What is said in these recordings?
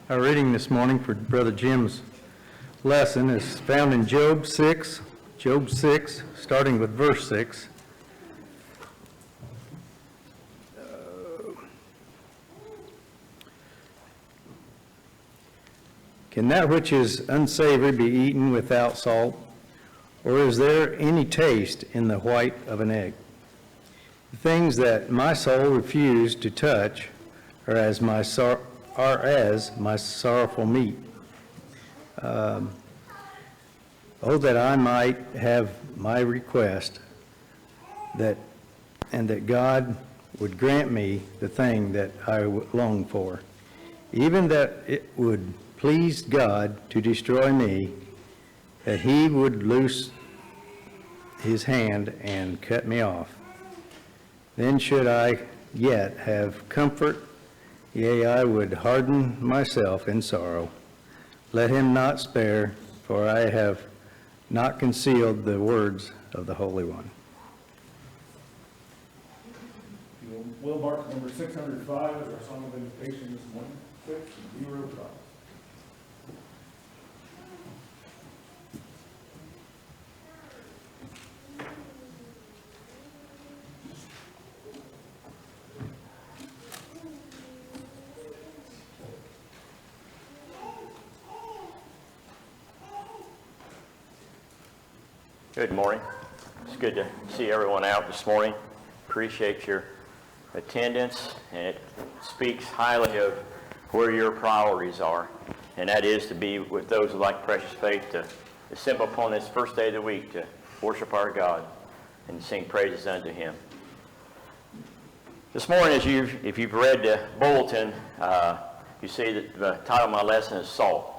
Our reading this morning for Brother Jim's lesson is found in Job 6, starting with verse 6. Can that which is unsavory be eaten without salt? Or is there any taste in the white of an egg? The things that my soul refused to touch are as my sorrowful meat. Oh, that I might have my request, and that God would grant me the thing that I long for, even that it would please God to destroy me, that he would loose his hand and cut me off. Then should I yet have comfort, yea, I would harden myself in sorrow. Let him not spare, for I have not concealed the words of the Holy One. You will mark number 605 as our song of invitation this morning. 605. Good morning. It's good to see everyone out this morning. Appreciate your attendance, and it speaks highly of where your priorities are, and that is to be with those who like precious faith to assemble upon this first day of the week to worship our God and sing praises unto him. This morning, if you've read the bulletin, you see that the title of my lesson is Salt.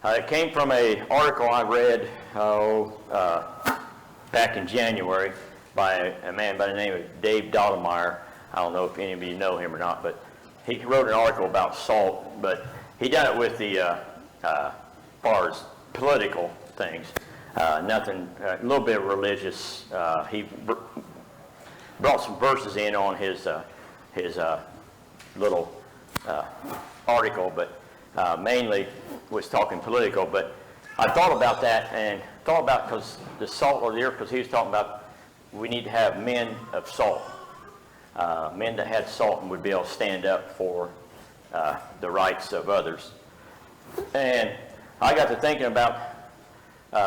It came from an article I read back in January by a man by the name of Dave Dodemeyer. I don't know if any of you know him or not, but he wrote an article about salt, but he done it with the far as political things, nothing, a little bit religious. He brought some verses in on his little article, but mainly was talking political. But I thought about that and thought about because the salt of the earth, because he was talking about we need to have men of salt, men that had salt and would be able to stand up for the rights of others. And I got to thinking about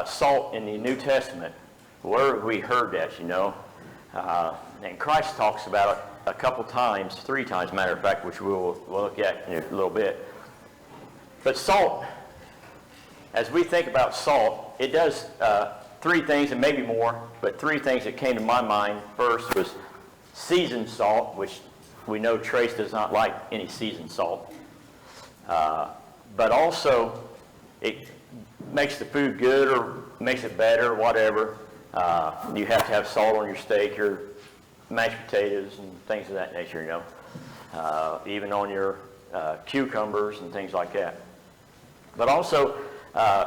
salt in the New Testament. Where have we heard that, you know? And Christ talks about it a couple times, 3 times, matter of fact, which we'll look at in a little bit. But salt, as we think about salt, it does 3 things, and maybe more, but 3 things that came to my mind. First was seasoned salt, which we know Trace does not like any seasoned salt. But also, it makes the food good or makes it better, whatever. You have to have salt on your steak, your mashed potatoes, and things of that nature, you know. Even on your cucumbers and things like that. But also,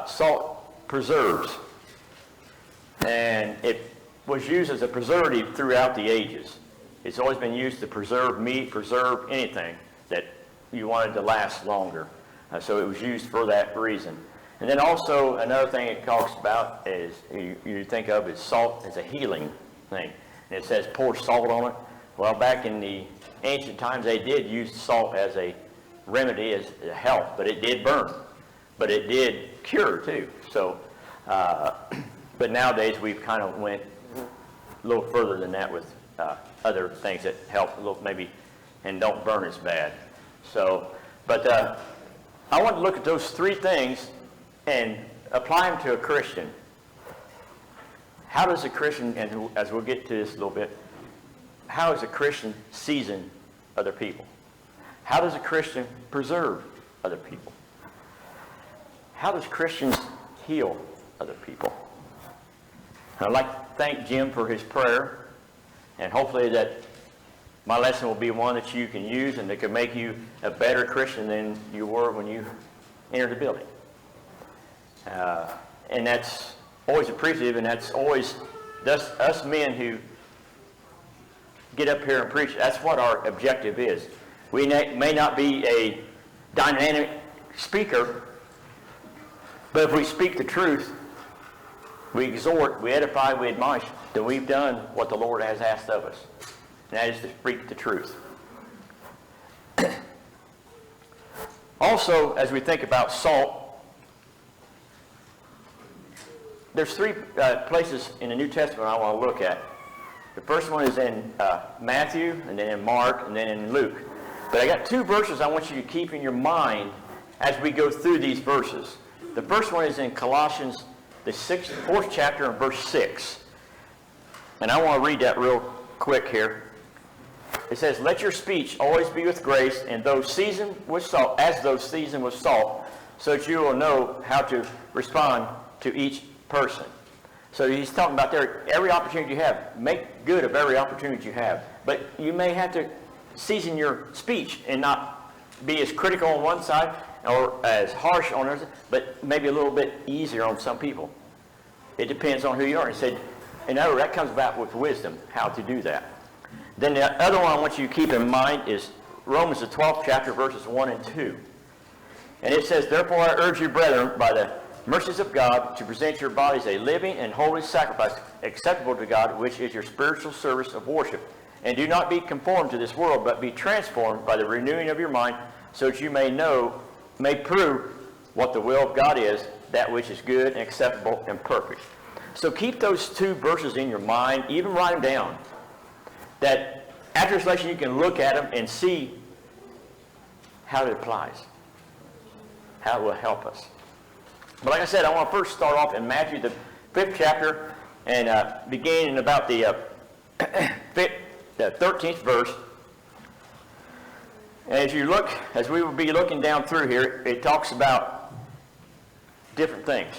salt preserves. And it was used as a preservative throughout the ages. It's always been used to preserve meat, preserve anything that you wanted to last longer. So it was used for that reason. And then also, another thing it talks about is, you think of as salt as a healing thing. And it says pour salt on it. Well, back in the ancient times, they did use salt as a remedy, as a help, but it did burn. But it did cure too. So, but nowadays we've kind of went a little further than that with other things that help a little maybe and don't burn as bad. So, but I want to look at those 3 things and apply them to a Christian. How does a Christian, and as we'll get to this a little bit, how does a Christian season other people? How does a Christian preserve other people? How does Christians heal other people? And I'd like to thank Jim for his prayer, and hopefully that my lesson will be one that you can use and that can make you a better Christian than you were when you entered the building. And that's always appreciative, and that's always us men who get up here and preach. That's what our objective is. We may not be a dynamic speaker, but if we speak the truth, we exhort, we edify, we admonish, then we've done what the Lord has asked of us. And that is to speak the truth. Also, as we think about salt, there's three places in the New Testament I want to look at. The first one is in Matthew, and then in Mark, and then in Luke. But I got two verses I want you to keep in your mind as we go through these verses. The first one is in Colossians, the 4th chapter, and verse 6. And I want to read that real quick here. It says, "Let your speech always be with grace, and though seasoned with salt, as though seasoned with salt, so that you will know how to respond to each person." So he's talking about there, every opportunity you have, make good of every opportunity you have. But you may have to season your speech and not be as critical on one side or as harsh on others, but maybe a little bit easier on some people. It depends on who you are. He said, in other words, that comes about with wisdom, how to do that. Then the other one I want you to keep in mind is Romans, the 12th chapter, verses 1 and 2. And it says, "Therefore I urge you, brethren, by the mercies of God, to present your bodies a living and holy sacrifice, acceptable to God, which is your spiritual service of worship. And do not be conformed to this world, but be transformed by the renewing of your mind, so that you may prove what the will of God is, that which is good and acceptable and perfect." So keep those two verses in your mind, even write them down, that after this lesson you can look at them and see how it applies, how it will help us. But like I said, I want to first start off in Matthew, the 5th chapter, and begin in about the 13th verse. And as we will be looking down through here, it talks about different things.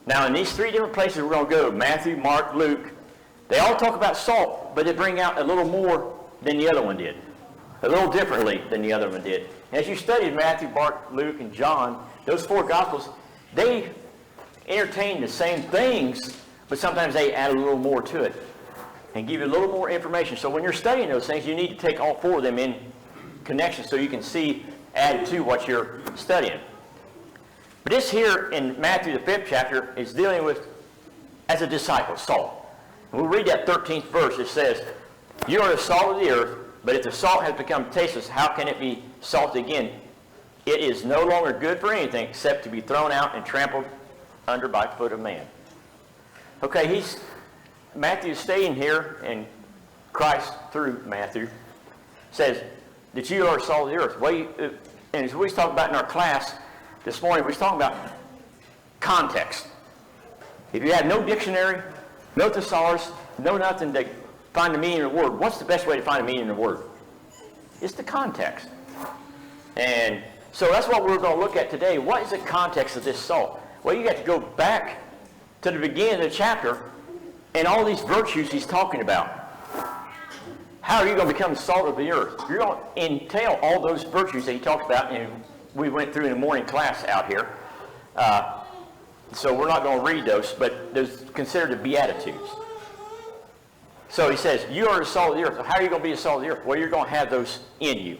Now, in these three different places we're going to go, Matthew, Mark, Luke, they all talk about salt, but they bring out a little more than the other one did. A little differently than the other one did. As you studied Matthew, Mark, Luke, and John, those four Gospels, they entertain the same things, but sometimes they add a little more to it and give you a little more information. So when you're studying those things, you need to take all four of them in connection so you can see added to what you're studying. But this here in Matthew, the 5th chapter, is dealing with, as a disciple, salt. And we'll read that 13th verse. It says, "You are the salt of the earth, but if the salt has become tasteless, how can it be salted again? It is no longer good for anything except to be thrown out and trampled under by the foot of man." Okay, Matthew's stating here, and Christ through Matthew says that you are the salt of the earth. And as we was talking about in our class this morning, we was talking about context. If you have no dictionary, no thesaurus, no nothing to find the meaning of the word, what's the best way to find the meaning of the word? It's the context. And so that's what we're going to look at today. What is the context of this salt? Well, you got to go back to the beginning of the chapter and all these virtues he's talking about. How are you going to become the salt of the earth? You're going to entail all those virtues that he talks about, and we went through in the morning class out here. So we're not going to read those, but those considered the Beatitudes. So he says, you are the salt of the earth. How are you going to be the salt of the earth? Well, you're going to have those in you.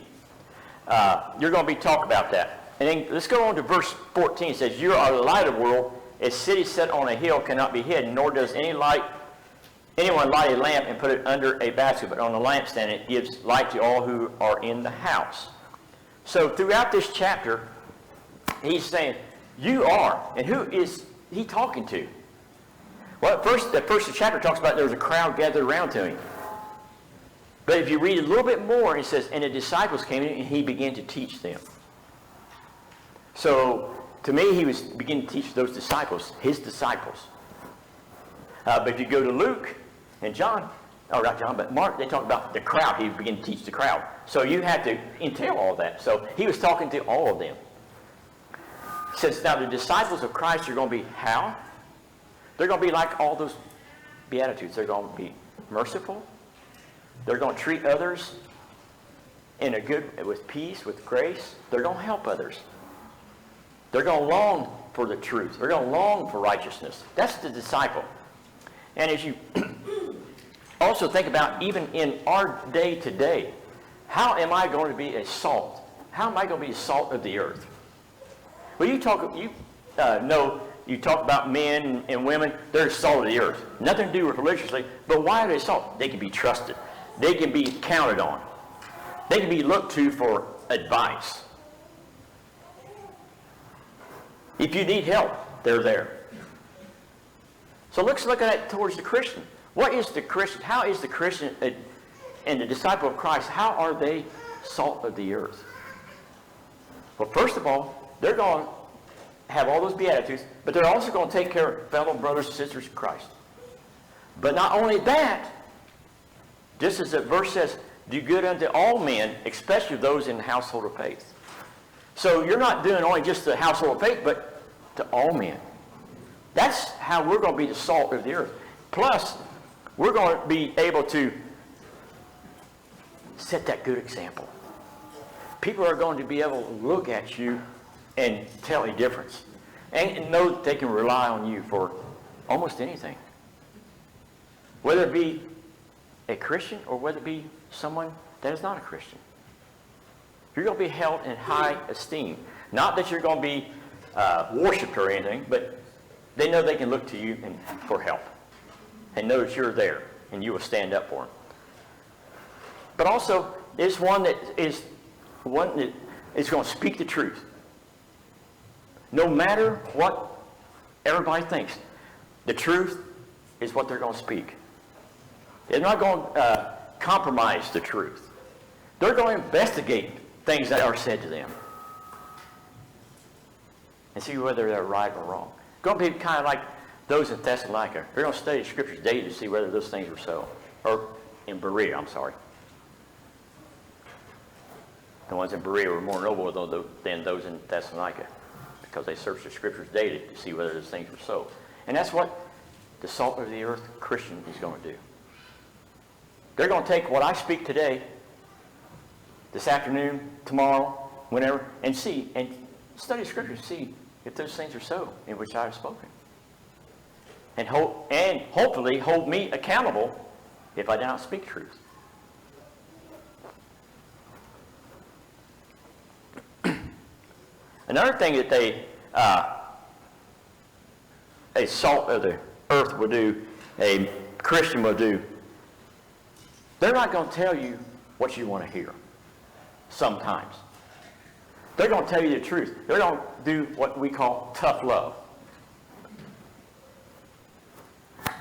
You're going to be talking about that. And then let's go on to verse 14. It says, "You are the light of the world. A city set on a hill cannot be hidden, nor does anyone light a lamp and put it under a basket, but on a lampstand it gives light to all who are in the house." So throughout this chapter, he's saying, you are. And who is he talking to? Well, the first chapter talks about there was a crowd gathered around to him. But if you read a little bit more, it says, "And the disciples came in and he began to teach them." So to me, he was beginning to teach those disciples, his disciples. But if you go to Luke and John, oh, not John, but Mark, they talk about the crowd. He began to teach the crowd. So you have to entail all that. So he was talking to all of them. Since now the disciples of Christ are going to be how? They're going to be like all those Beatitudes. They're going to be merciful. They're going to treat others with peace, with grace. They're going to help others. They're going to long for the truth. They're going to long for righteousness. That's the disciple. And as you also think about even in our day today, how am I going to be a salt? How am I going to be a salt of the earth? Well, you talk about men and women, they're salt of the earth. Nothing to do with religiously, but why are they salt? They can be trusted. They can be counted on. They can be looked to for advice. If you need help, they're there. So let's look at it towards the Christian. What is the Christian? How is the Christian and the disciple of Christ, how are they salt of the earth? Well, first of all, they're going to have all those Beatitudes, but they're also going to take care of fellow brothers and sisters in Christ. But not only that, just as the verse says, do good unto all men, especially those in the household of faith. So you're not doing only just the household of faith, but to all men. That's how we're going to be the salt of the earth. Plus, we're going to be able to set that good example. People are going to be able to look at you and tell a difference. And know that they can rely on you for almost anything. Whether it be a Christian or whether it be someone that is not a Christian. You're going to be held in high esteem. Not that you're going to be worshipped or anything, but they know they can look to you for help. And know that you're there and you will stand up for them. But also, it's one that is going to speak the truth. No matter what everybody thinks, the truth is what they're going to speak. They're not going to compromise the truth. They're going to investigate things that are said to them and see whether they're right or wrong. Going to be kind of like those in Thessalonica. They're going to study the scriptures daily to see whether those things were so. Or in Berea, I'm sorry. The ones in Berea were more noble than those in Thessalonica because they searched the scriptures daily to see whether those things were so. And that's what the salt of the earth Christian is going to do. They're going to take what I speak today, this afternoon, tomorrow, whenever, and see, and study scriptures, see if those things are so in which I have spoken. And hopefully hold me accountable if I do not speak truth. Another thing that a salt of the earth will do, a Christian will do, they're not going to tell you what you want to hear sometimes. They're going to tell you the truth. They're going to do what we call tough love.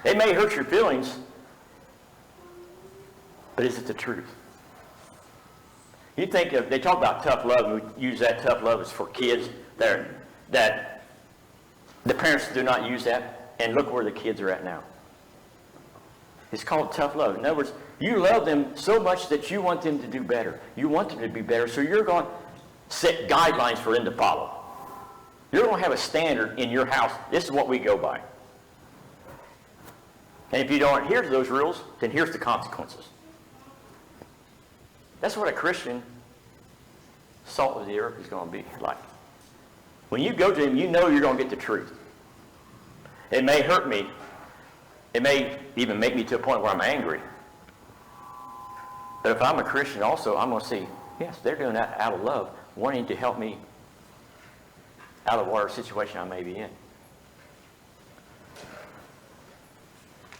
It may hurt your feelings, but is it the truth? You think they talk about tough love, and we use that tough love as for kids that the parents do not use that, and look where the kids are at now. It's called tough love. In other words, you love them so much that you want them to do better. You want them to be better, so you're going to set guidelines for them to follow. You're going to have a standard in your house. This is what we go by. And if you don't adhere to those rules, then here's the consequences. That's what a Christian salt of the earth is going to be like. When you go to him, you know you're going to get the truth. It may hurt me. It may even make me to a point where I'm angry. But if I'm a Christian also, I'm going to see, yes, they're doing that out of love, wanting to help me out of whatever situation I may be in.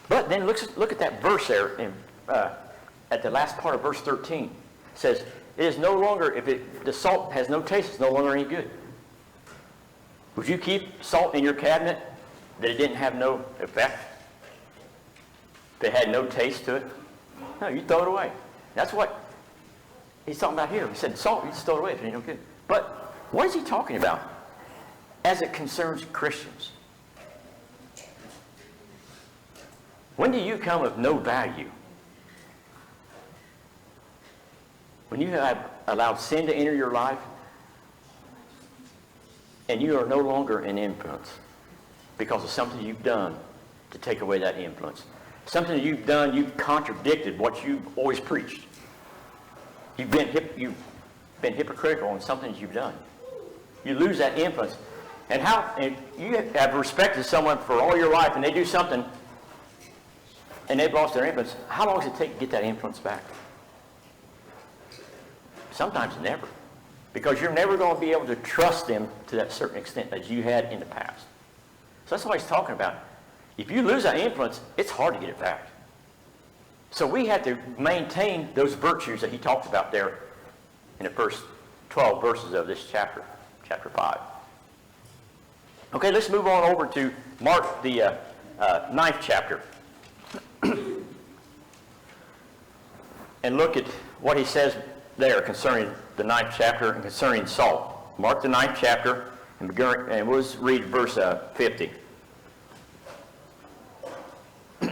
But then look at that verse there at the last part of verse 13. It says, it is no longer, the salt has no taste, it's no longer any good. Would you keep salt in your cabinet that it didn't have no effect? If it had no taste to it? No, you throw it away. That's what he's talking about here. He said salt, you just throw it away if it ain't no good. But what is he talking about as it concerns Christians? When do you come of no value? When you have allowed sin to enter your life and you are no longer an influence because of something you've done to take away that influence. Something that you've done, you've contradicted what you've always preached. You've been hypocritical in something that you've done. You lose that influence. And if you have respected someone for all your life and they do something and they've lost their influence, how long does it take to get that influence back? Sometimes never. because you're never going to be able to trust them to that certain extent as you had in the past. So that's what he's talking about. If you lose that influence, it's hard to get it back. So we have to maintain those virtues that he talks about there in the first 12 verses of this chapter, chapter 5. Okay, let's move on over to Mark, the 9th chapter. And look at what he says there concerning the 9th chapter and concerning salt. Mark the 9th chapter, and we'll just read verse 50. I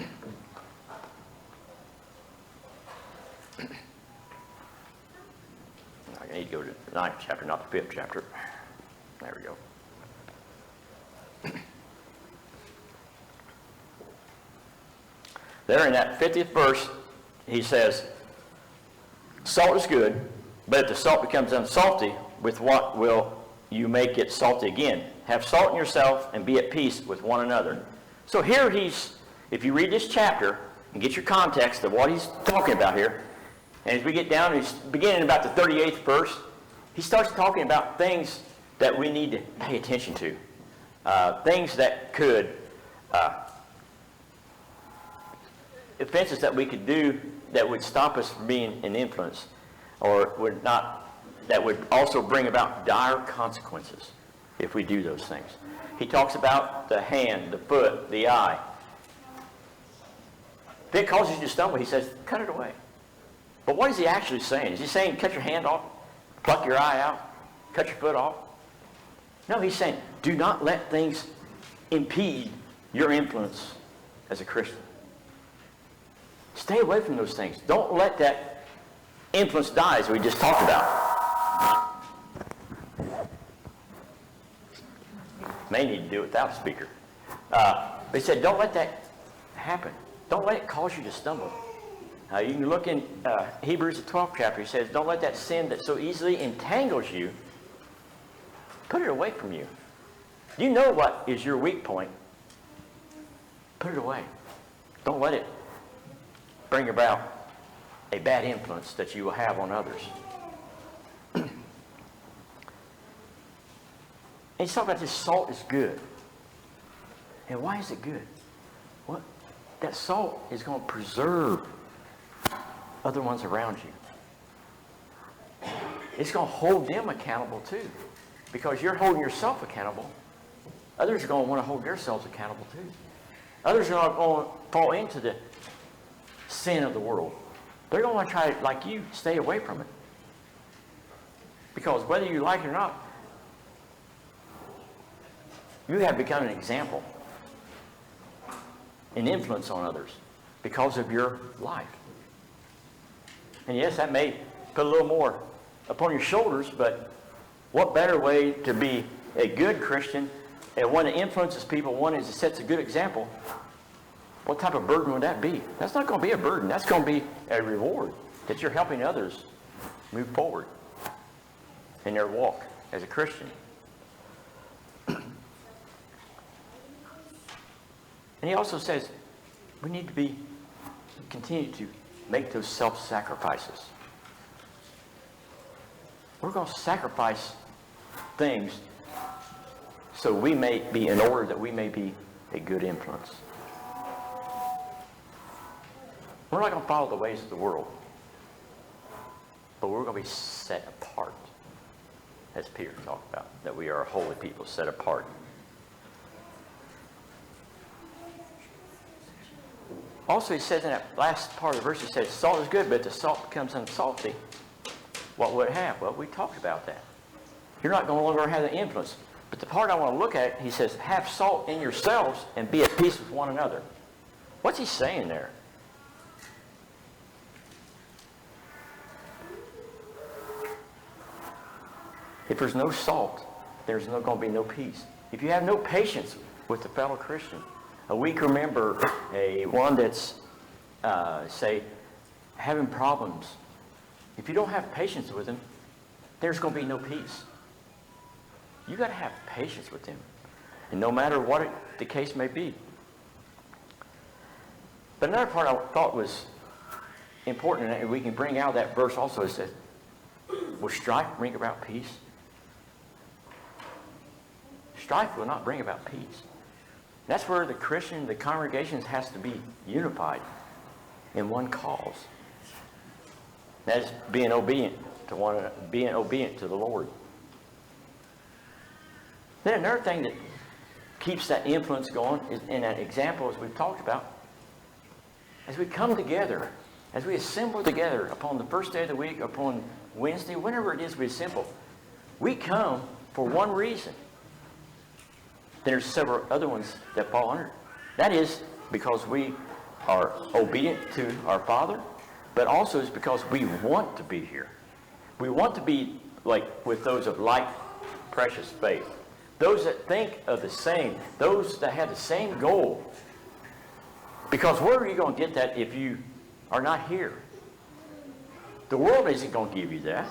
need to go to the 9th chapter, not the 5th chapter. There we go. There in that 50th verse, he says, salt is good, but if the salt becomes unsalty, with what will you make it salty again? Have salt in yourself and be at peace with one another. So here if you read this chapter and get your context of what he's talking about here, and as we get down, he's beginning about the 38th verse, he starts talking about things that we need to pay attention to. Things that could, offenses that we could do that would stop us from being an influence, or would not, that would also bring about dire consequences if we do those things. He talks about the hand, the foot, the eye. If it causes you to stumble, he says, cut it away. But what is he actually saying? Is he saying cut your hand off, pluck your eye out, cut your foot off? No, he's saying do not let things impede your influence as a Christian. Stay away from those things. Don't let that influence die, as we just talked about. May need to do it without a speaker. But he said, don't let that happen. Don't let it cause you to stumble. You can look in Hebrews, the 12th chapter. He says, don't let that sin that so easily entangles you, put it away from you. You know what is your weak point. Put it away. Don't let it bring about a bad influence that you will have on others. And he's talking about this salt is good. And why is it good? Well, that salt is going to preserve other ones around you. It's going to hold them accountable too. Because you're holding yourself accountable, others are going to want to hold themselves accountable too. Others are not going to fall into the sin of the world. They're going to want to try, like you, stay away from it. Because whether you like it or not, you have become an example, an influence on others because of your life. And yes, that may put a little more upon your shoulders, but what better way to be a good Christian and one that influences people, one is that sets a good example. What type of burden would that be? That's not going to be a burden. That's going to be a reward that you're helping others move forward in their walk as a Christian. And he also says we need to continue to make those self-sacrifices. We're going to sacrifice things so we may be in order that we may be a good influence. We're not going to follow the ways of the world, but we're going to be set apart, as Peter talked about, that we are a holy people set apart. Also, he says in that last part of the verse, he says, salt is good, but if the salt becomes unsalty, what would it have? Well, we talked about that. You're not going to longer have the influence. But the part I want to look at, he says, have salt in yourselves and be at peace with one another. What's he saying there? If there's no salt, there's going to be no peace. If you have no patience with a fellow Christian, a weaker member, one that's, say, having problems, if you don't have patience with him, there's going to be no peace. You got to have patience with him, and no matter what the case may be. But another part I thought was important, and we can bring out that verse also, is that will strife bring about peace? Strife will not bring about peace. That's where the Christian, the congregations has to be unified in one cause. That is being obedient to one another, being obedient to the Lord. Then another thing that keeps that influence going is, in that example as we've talked about, as we come together, as we assemble together upon the first day of the week, upon Wednesday, whenever it is we assemble, we come for one reason. There's several other ones that fall under. That is because we are obedient to our Father, but also it's because we want to be here. We want to be like with those of like precious faith. Those that think of the same, those that have the same goal. Because where are you going to get that if you are not here? The world isn't going to give you that.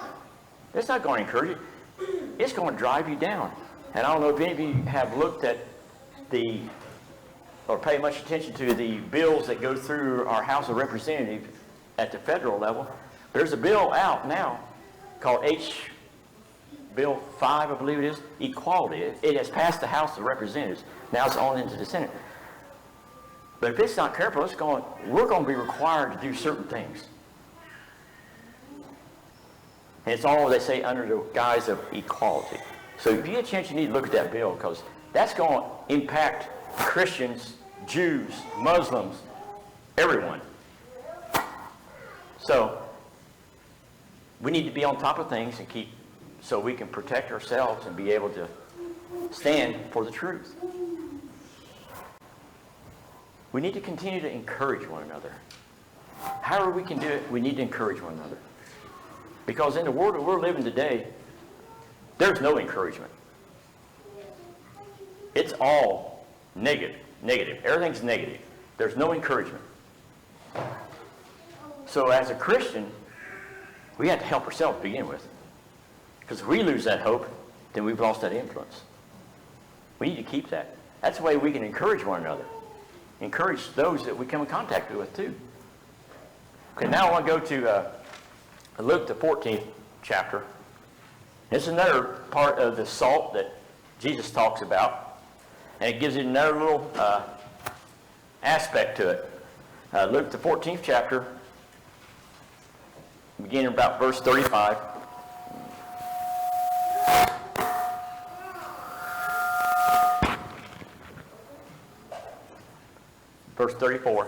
It's not going to encourage you. It's going to drive you down. And I don't know if any of you have looked at or pay much attention to the bills that go through our House of Representatives at the federal level. There's a bill out now called Bill 5, I believe it is, equality. It has passed the House of Representatives. Now it's on into the Senate. But if it's not careful, we're going to be required to do certain things. And it's all, they say, under the guise of equality. So if you get a chance, you need to look at that bill, because that's going to impact Christians, Jews, Muslims, everyone. So we need to be on top of things and so we can protect ourselves and be able to stand for the truth. We need to continue to encourage one another. However we can do it, we need to encourage one another. Because in the world that we're living today, there's no encouragement. It's all negative. Everything's negative. There's no encouragement. So as a Christian, we have to help ourselves to begin with. Because if we lose that hope, then we've lost that influence. We need to keep that. That's the way we can encourage one another. Encourage those that we come in contact with too. Okay, now I want to go to Luke, the 14th chapter. This is another part of the salt that Jesus talks about. And it gives it another little aspect to it. Luke, the 14th chapter, beginning about verse 35. Verse 34.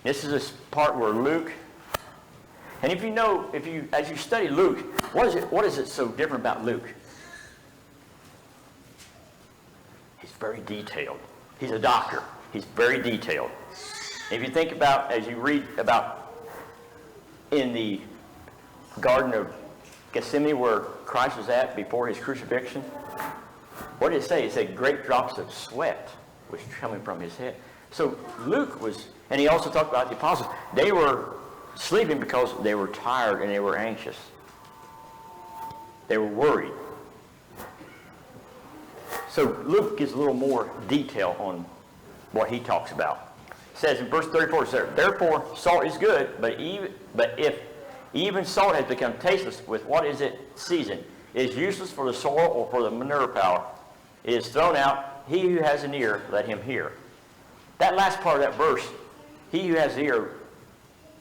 This is this part where Luke, and as you study Luke, what is it so different about Luke? He's very detailed. He's a doctor. He's very detailed. If you think about, as you read about in the Garden of Gethsemane where Christ was at before his crucifixion, what did it say? It said great drops of sweat was coming from his head. So Luke was, and he also talked about the apostles, they were sleeping because they were tired and they were anxious. They were worried. So Luke gives a little more detail on what he talks about. It says in verse 34, it says, therefore salt is good, but if even salt has become tasteless, with what is it seasoned? It is useless for the soil or for the manure pile. It is thrown out. He who has an ear, let him hear. That last part of that verse, he who has the ear,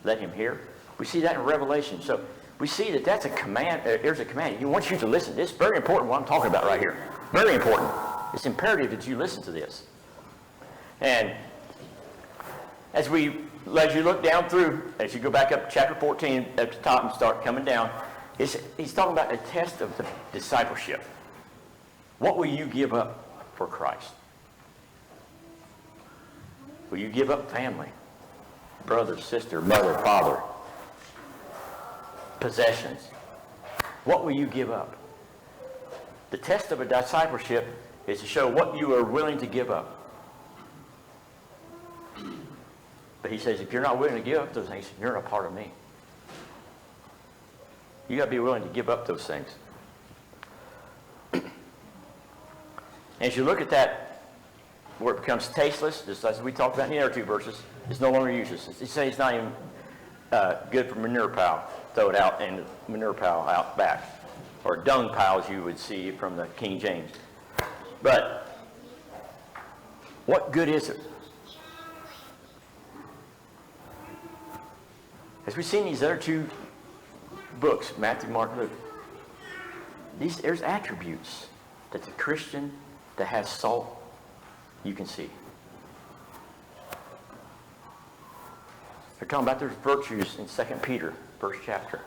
let him hear. We see that in Revelation. So we see that that's a command. There's a command. He wants you to listen. It's very important what I'm talking about right here. Very important. It's imperative that you listen to this. And as you look down through, as you go back up chapter 14 at the top and start coming down, he's talking about a test of the discipleship. What will you give up for Christ? Will you give up family, brother, sister, mother, father, possessions? What will you give up? The test of a discipleship is to show what you are willing to give up. But he says, if you're not willing to give up those things, you're not a part of me. You got to be willing to give up those things. As you look at that, where it becomes tasteless, just as we talked about in the other two verses, it's no longer useless. He says it's not even good for manure pile. throw it out in the manure pile out back, or dung piles you would see from the King James. But what good is it? As we've seen these other two books, Matthew, Mark, Luke, there's attributes that the Christian that has salt, you can see. They're talking about there's virtues in 2 Peter, 1st chapter.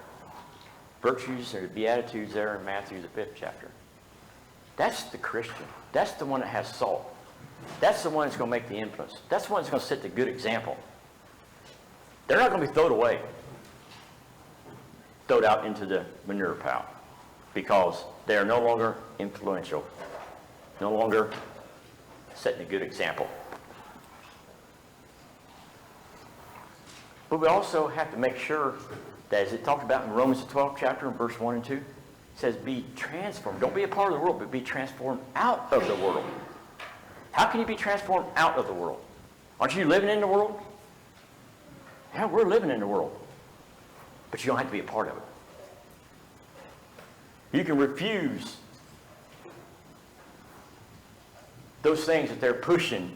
Virtues or Beatitudes there in Matthew, the 5th chapter. That's the Christian. That's the one that has salt. That's the one that's going to make the influence. That's the one that's going to set the good example. They're not going to be thrown away, thrown out into the manure pile, because they are no longer influential, no longer setting a good example. But we also have to make sure that, as it talked about in Romans the 12th chapter in verse 1 and 2, it says, be transformed. Don't be a part of the world, but be transformed out of the world. How can you be transformed out of the world? Aren't you living in the world? Yeah, we're living in the world. But you don't have to be a part of it. You can refuse those things that they're pushing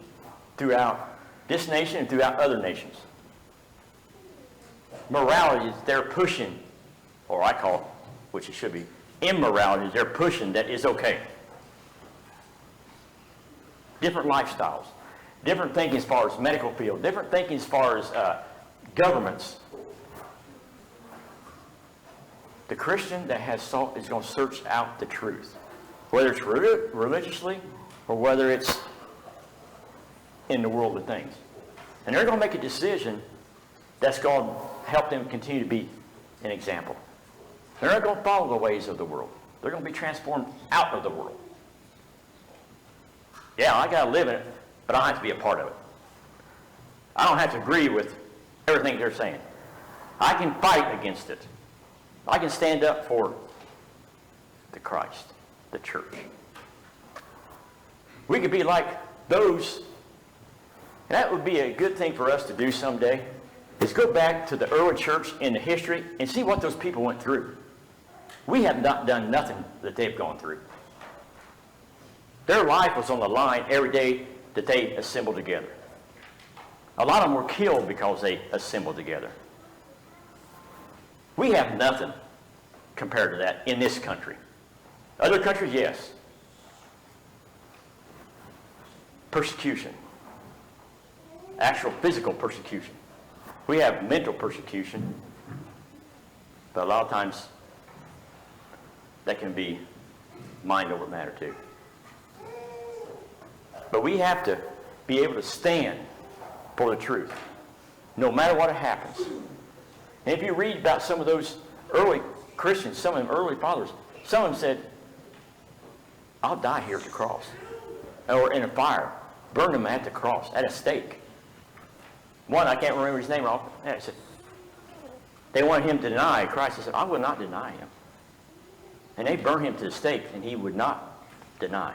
throughout this nation and throughout other nations. Morality that they're pushing, or I call it, which it should be, immorality they're pushing that is okay. Different lifestyles, different thinking as far as medical field, different thinking as far as governments. The Christian that has salt is going to search out the truth, whether it's religiously or whether it's in the world of things. And they're going to make a decision that's going to help them continue to be an example. They're not going to follow the ways of the world. They're going to be transformed out of the world. Yeah, I got to live in it, but I don't have to be a part of it. I don't have to agree with everything they're saying. I can fight against it. I can stand up for the Christ, the church. We could be like those, and that would be a good thing for us to do someday, is go back to the early church in the history and see what those people went through. We have not done nothing that they've gone through. Their life was on the line every day that they assembled together. A lot of them were killed because they assembled together. We have nothing compared to that in this country. Other countries, yes. Persecution. Actual physical persecution. We have mental persecution, but a lot of times that can be mind over matter too. But we have to be able to stand for the truth, no matter what happens. And if you read about some of those early Christians, some of them early fathers, some of them said, I'll die here at the cross. Or in a fire. Burn them at the cross, at a stake. One, I can't remember his name off. Yeah, said, they wanted him to deny Christ. He said, I will not deny him. And they burned him to the stake, and he would not deny.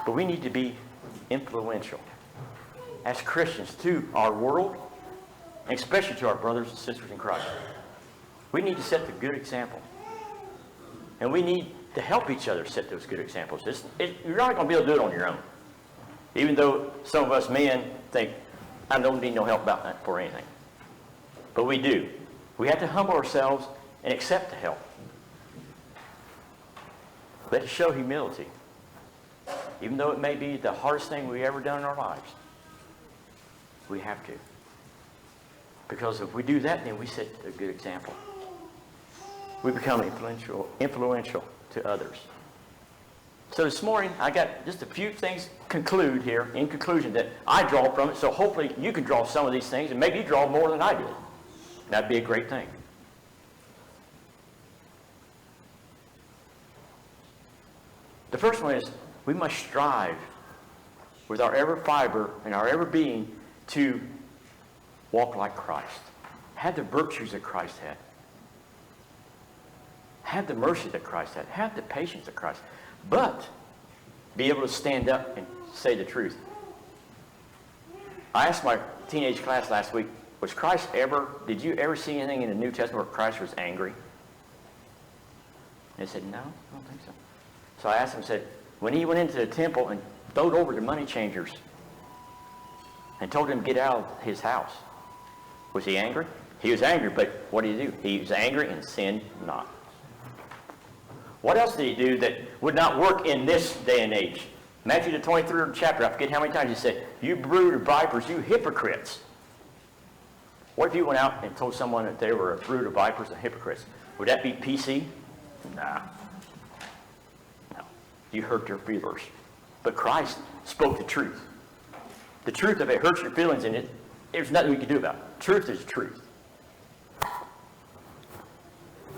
But we need to be influential as Christians to our world, and especially to our brothers and sisters in Christ. We need to set the good example. And we need to help each other set those good examples. You're not going to be able to do it on your own. Even though some of us men think, I don't need no help about that for anything. But we do. We have to humble ourselves and accept the help. Let us show humility. Even though it may be the hardest thing we've ever done in our lives. We have to. Because if we do that, then we set a good example. We become influential to others. So this morning, I got just a few things conclude here, in conclusion, that I draw from it. So hopefully you can draw some of these things, and maybe you draw more than I did. That'd be a great thing. The first one is, we must strive with our every fiber and our every being to walk like Christ. Have the virtues that Christ had. Have the mercy that Christ had. Have the patience that Christ had. But be able to stand up and say the truth. I asked my teenage class last week, did you ever see anything in the New Testament where Christ was angry? They said, no, I don't think so. So I asked them, said, when he went into the temple and throwed over the money changers and told them to get out of his house, was he angry? He was angry, but what did he do? He was angry and sinned not. What else did he do that would not work in this day and age? Matthew the 23rd chapter, I forget how many times he said, you brood of vipers, you hypocrites. What if you went out and told someone that they were a brood of vipers and hypocrites? Would that be PC? Nah. No. You hurt their feelings. But Christ spoke the truth. The truth, if it hurts your feelings in it, there's nothing we can do about it. Truth is truth.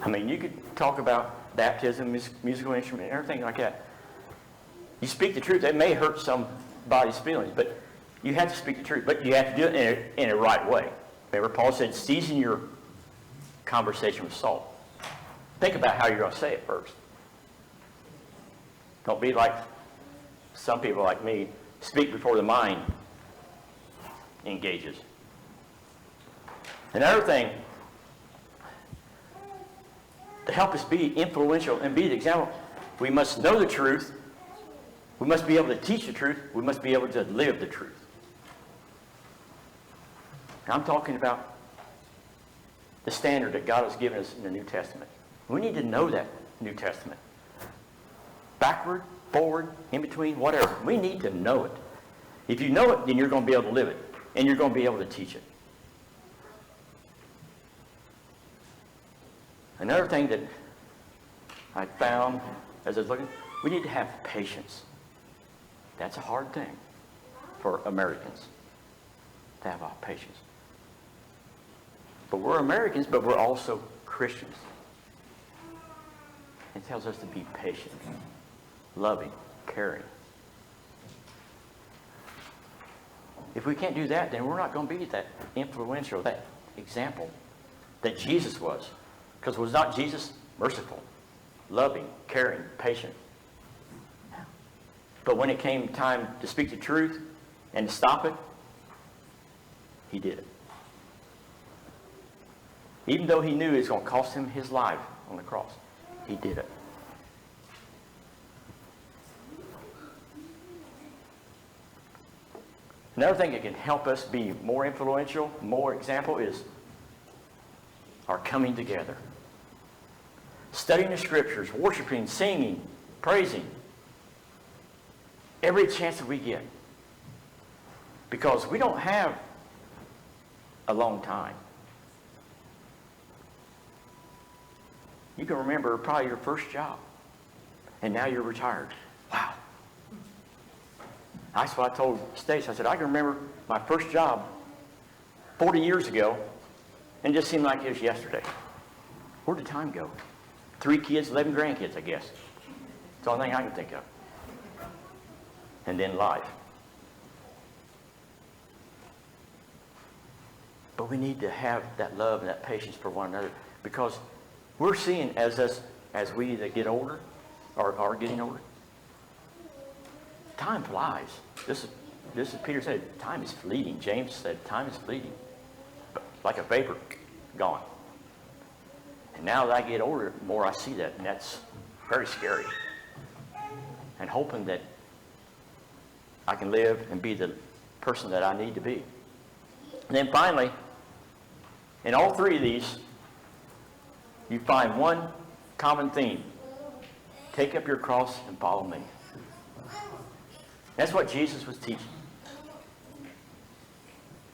I mean, you could talk about baptism, musical instrument, and everything like that. You speak the truth. It may hurt somebody's feelings, but you have to speak the truth. But you have to do it in a right way. Remember, Paul said, season your conversation with salt. Think about how you're going to say it first. Don't be like some people like me, speak before the mind engages. Another thing, to help us be influential and be the example, we must know the truth. We must be able to teach the truth. We must be able to live the truth. I'm talking about the standard that God has given us in the New Testament. We need to know that New Testament. Backward, forward, in between, whatever. We need to know it. If you know it, then you're going to be able to live it. And you're going to be able to teach it. Another thing that I found as I was looking, we need to have patience. That's a hard thing for Americans, to have a lot of patience. But we're Americans, but we're also Christians. It tells us to be patient, loving, caring. If we can't do that, then we're not going to be that influential, that example that Jesus was. Because was not Jesus merciful, loving, caring, patient? But when it came time to speak the truth and to stop it, he did it. Even though he knew it was going to cost him his life on the cross, he did it. Another thing that can help us be more influential, more example, is our coming together. Studying the scriptures, worshiping, singing, praising. Every chance that we get. Because we don't have a long time. You can remember probably your first job. And now you're retired. Wow. That's what I told Stace. I said, I can remember my first job 40 years ago, and it just seemed like it was yesterday. Where did time go? 3 kids, 11 grandkids, I guess. It's the only thing I can think of. And then life. But we need to have that love and that patience for one another, because we're seeing as we that get older, or are getting older, time flies. This is Peter said, time is fleeting. James said, time is fleeting. Like a vapor, gone. And now that I get older, the more I see that, and that's very scary. And hoping that I can live and be the person that I need to be. And then finally, in all three of these, you find one common theme. Take up your cross and follow me. That's what Jesus was teaching.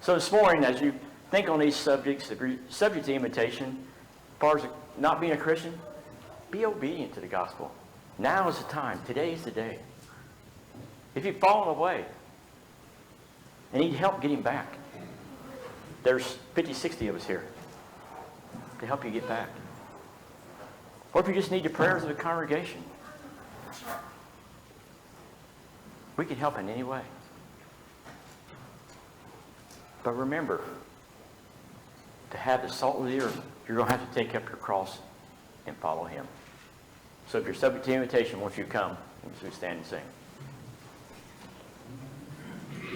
So this morning, as you think on these subjects, if you're subject to imitation, as far as not being a Christian, be obedient to the gospel. Now is the time. Today is the day. If you've fallen away and need help getting back, there's 50, 60 of us here to help you get back. Or if you just need the prayers of the congregation, we can help in any way. But remember, to have the salt of the earth, you're going to have to take up your cross and follow him. So if you're subject to invitation, won't you come? Let's stand and sing.